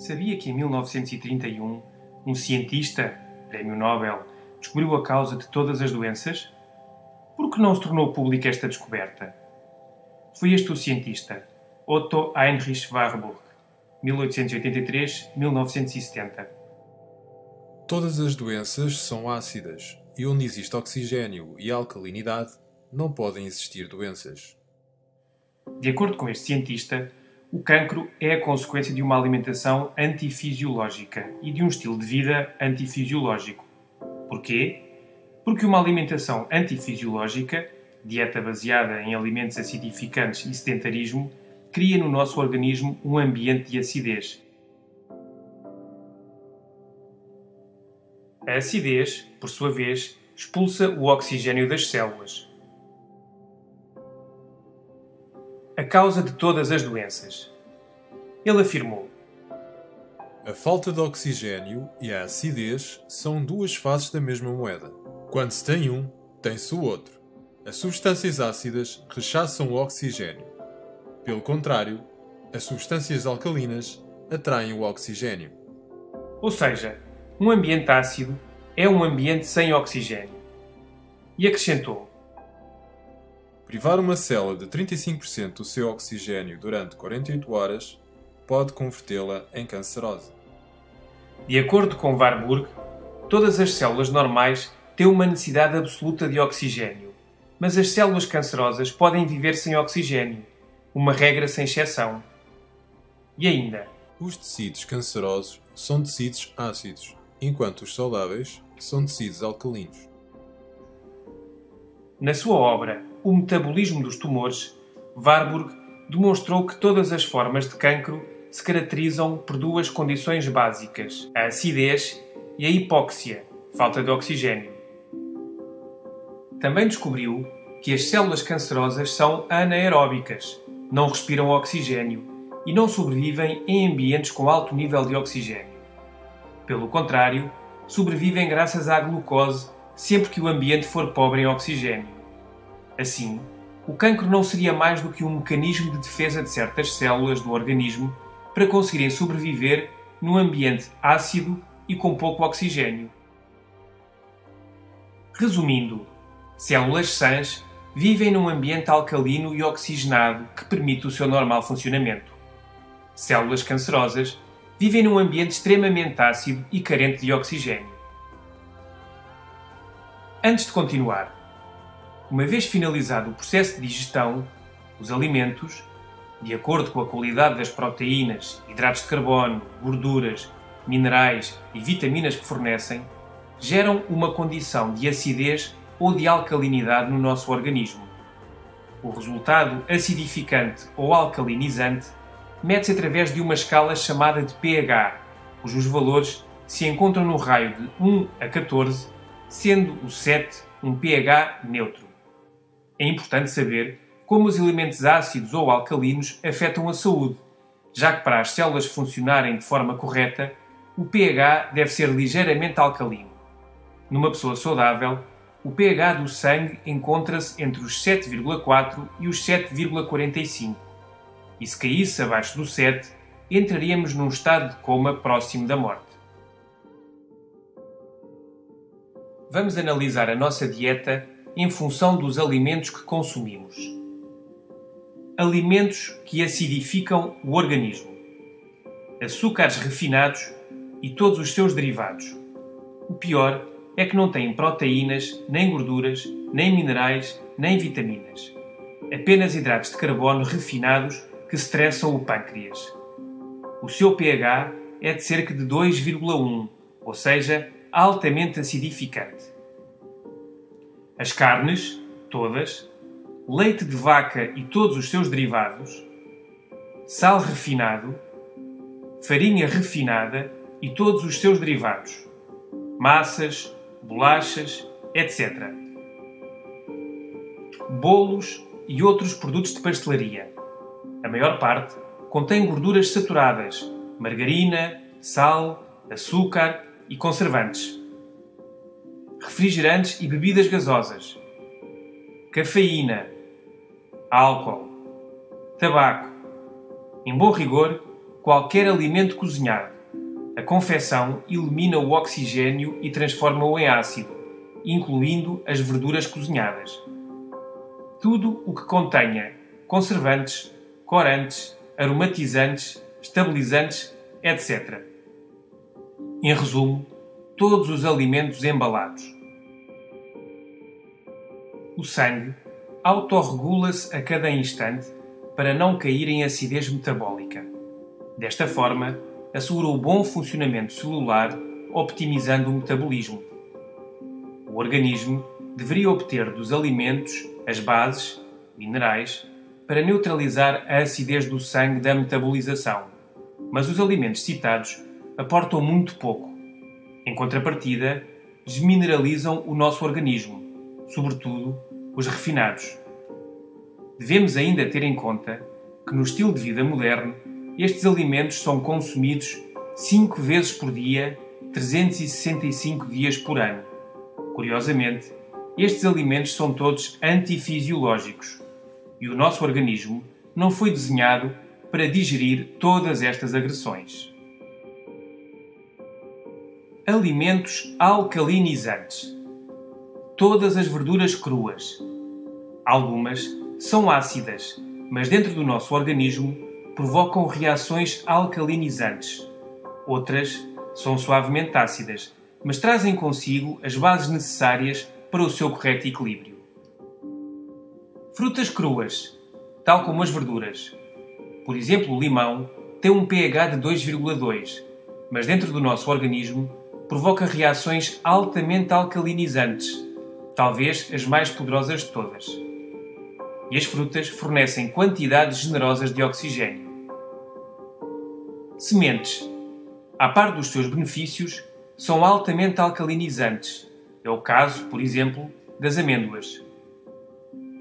Sabia que em 1931 um cientista, Prémio Nobel, descobriu a causa de todas as doenças? Por que não se tornou pública esta descoberta? Foi este o cientista, Otto Heinrich Warburg, 1883-1970. Todas as doenças são ácidas, e onde existe oxigênio e alcalinidade, não podem existir doenças. De acordo com este cientista, o cancro é a consequência de uma alimentação antifisiológica e de um estilo de vida antifisiológico. Porquê? Porque uma alimentação antifisiológica, dieta baseada em alimentos acidificantes e sedentarismo, cria no nosso organismo um ambiente de acidez. A acidez, por sua vez, expulsa o oxigênio das células. A causa de todas as doenças. Ele afirmou: A falta de oxigênio e a acidez são duas faces da mesma moeda. Quando se tem um, tem-se o outro. As substâncias ácidas rechaçam o oxigênio. Pelo contrário, as substâncias alcalinas atraem o oxigênio. Ou seja, um ambiente ácido é um ambiente sem oxigênio. E acrescentou: Privar uma célula de 35% do seu oxigênio durante 48 horas pode convertê-la em cancerosa. De acordo com Warburg, todas as células normais têm uma necessidade absoluta de oxigênio, mas as células cancerosas podem viver sem oxigênio, uma regra sem exceção. E ainda, Os tecidos cancerosos são tecidos ácidos, enquanto os saudáveis são tecidos alcalinos. na sua obra O Metabolismo dos Tumores, Warburg demonstrou que todas as formas de cancro se caracterizam por duas condições básicas: a acidez e a hipóxia, falta de oxigênio. Também descobriu que as células cancerosas são anaeróbicas, não respiram oxigênio e não sobrevivem em ambientes com alto nível de oxigênio. Pelo contrário, sobrevivem graças à glucose sempre que o ambiente for pobre em oxigênio. Assim, o cancro não seria mais do que um mecanismo de defesa de certas células do organismo para conseguirem sobreviver num ambiente ácido e com pouco oxigênio. Resumindo, células sãs vivem num ambiente alcalino e oxigenado que permite o seu normal funcionamento. Células cancerosas vivem num ambiente extremamente ácido e carente de oxigênio. Antes de continuar, uma vez finalizado o processo de digestão, os alimentos, de acordo com a qualidade das proteínas, hidratos de carbono, gorduras, minerais e vitaminas que fornecem, geram uma condição de acidez ou de alcalinidade no nosso organismo. O resultado acidificante ou alcalinizante mede-se através de uma escala chamada de pH, cujos valores se encontram no raio de 1 a 14, sendo o 7 um pH neutro. É importante saber como os elementos ácidos ou alcalinos afetam a saúde, já que para as células funcionarem de forma correta, o pH deve ser ligeiramente alcalino. Numa pessoa saudável, o pH do sangue encontra-se entre os 7,4 e os 7,45. E se caísse abaixo do 7, entraríamos num estado de coma próximo da morte. Vamos analisar a nossa dieta em função dos alimentos que consumimos. Alimentos que acidificam o organismo: açúcares refinados e todos os seus derivados. O pior é que não têm proteínas, nem gorduras, nem minerais, nem vitaminas. Apenas hidratos de carbono refinados que estressam o pâncreas. O seu pH é de cerca de 2,1, ou seja, altamente acidificante. As carnes, todas, leite de vaca e todos os seus derivados, sal refinado, farinha refinada e todos os seus derivados, massas, bolachas, etc. Bolos e outros produtos de pastelaria. A maior parte contém gorduras saturadas, margarina, sal, açúcar e conservantes. Refrigerantes e bebidas gasosas, cafeína, álcool, tabaco, em bom rigor, qualquer alimento cozinhado. A confecção elimina o oxigênio e transforma-o em ácido, incluindo as verduras cozinhadas. Tudo o que contenha conservantes, corantes, aromatizantes, estabilizantes, etc. Em resumo, todos os alimentos embalados. O sangue autorregula-se a cada instante para não cair em acidez metabólica. Desta forma, assegura o bom funcionamento celular, optimizando o metabolismo. O organismo deveria obter dos alimentos as bases, minerais, para neutralizar a acidez do sangue da metabolização, mas os alimentos citados aportam muito pouco. Em contrapartida, desmineralizam o nosso organismo, sobretudo os refinados. Devemos ainda ter em conta que no estilo de vida moderno, estes alimentos são consumidos 5 vezes por dia, 365 dias por ano. Curiosamente, estes alimentos são todos antifisiológicos e o nosso organismo não foi desenhado para digerir todas estas agressões. Alimentos alcalinizantes. Todas as verduras cruas. Algumas são ácidas, mas dentro do nosso organismo provocam reações alcalinizantes. Outras são suavemente ácidas, mas trazem consigo as bases necessárias para o seu correto equilíbrio. Frutas cruas, tal como as verduras. Por exemplo, o limão tem um pH de 2,2, mas dentro do nosso organismo provoca reações altamente alcalinizantes, talvez as mais poderosas de todas. E as frutas fornecem quantidades generosas de oxigênio. Sementes, à par dos seus benefícios, são altamente alcalinizantes. É o caso, por exemplo, das amêndoas.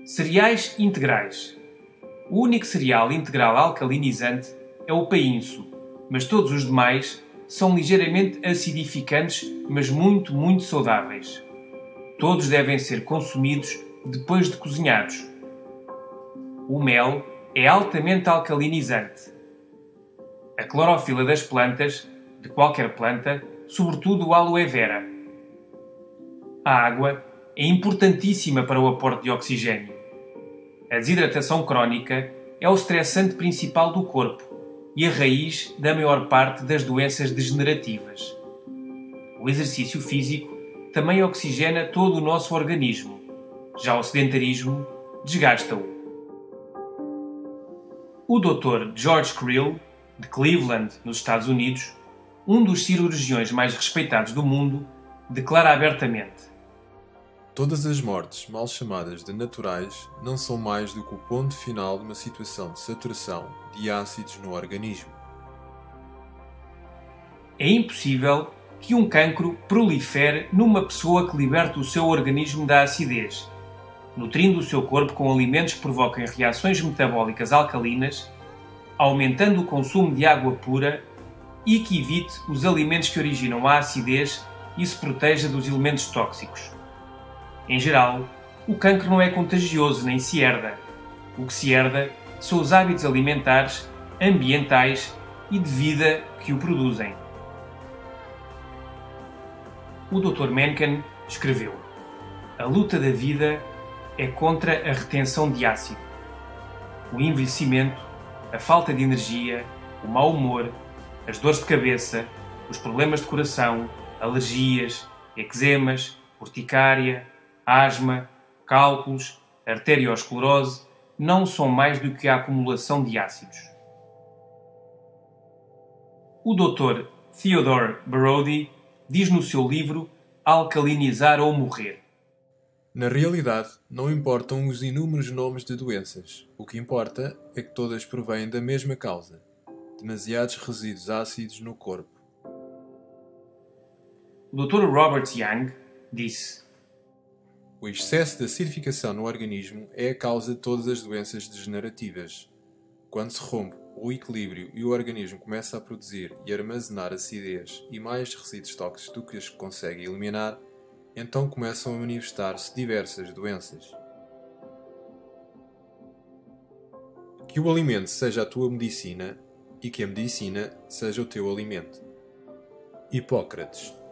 Cereais integrais. O único cereal integral alcalinizante é o painço, mas todos os demais são ligeiramente acidificantes, mas muito saudáveis. Todos devem ser consumidos depois de cozinhados. O mel é altamente alcalinizante. A clorofila das plantas, de qualquer planta, sobretudo o aloe vera. A água é importantíssima para o aporte de oxigênio. A desidratação crónica é o estressante principal do corpo e a raiz da maior parte das doenças degenerativas. O exercício físico também oxigena todo o nosso organismo. Já o sedentarismo desgasta-o. O Dr. George Krill, de Cleveland, nos Estados Unidos, um dos cirurgiões mais respeitados do mundo, declara abertamente: todas as mortes, mal chamadas de naturais, não são mais do que o ponto final de uma situação de saturação de ácidos no organismo. É impossível que um cancro prolifere numa pessoa que liberta o seu organismo da acidez, nutrindo o seu corpo com alimentos que provoquem reações metabólicas alcalinas, aumentando o consumo de água pura e que evite os alimentos que originam a acidez e se proteja dos elementos tóxicos. Em geral, o cancro não é contagioso nem se herda. O que se herda são os hábitos alimentares, ambientais e de vida que o produzem. O Dr. Mencken escreveu: a luta da vida é contra a retenção de ácido. O envelhecimento, a falta de energia, o mau humor, as dores de cabeça, os problemas de coração, alergias, eczemas, urticária, asma, cálculos, arteriosclerose não são mais do que a acumulação de ácidos. O Dr. Theodore Brody diz no seu livro Alcalinizar ou Morrer: na realidade, não importam os inúmeros nomes de doenças. O que importa é que todas provêm da mesma causa: demasiados resíduos ácidos no corpo. O Dr. Robert Young disse: o excesso de acidificação no organismo é a causa de todas as doenças degenerativas. Quando se rompe o equilíbrio e o organismo começa a produzir e armazenar acidez e mais resíduos tóxicos do que os consegue eliminar, então começam a manifestar-se diversas doenças. Que o alimento seja a tua medicina e que a medicina seja o teu alimento. Hipócrates.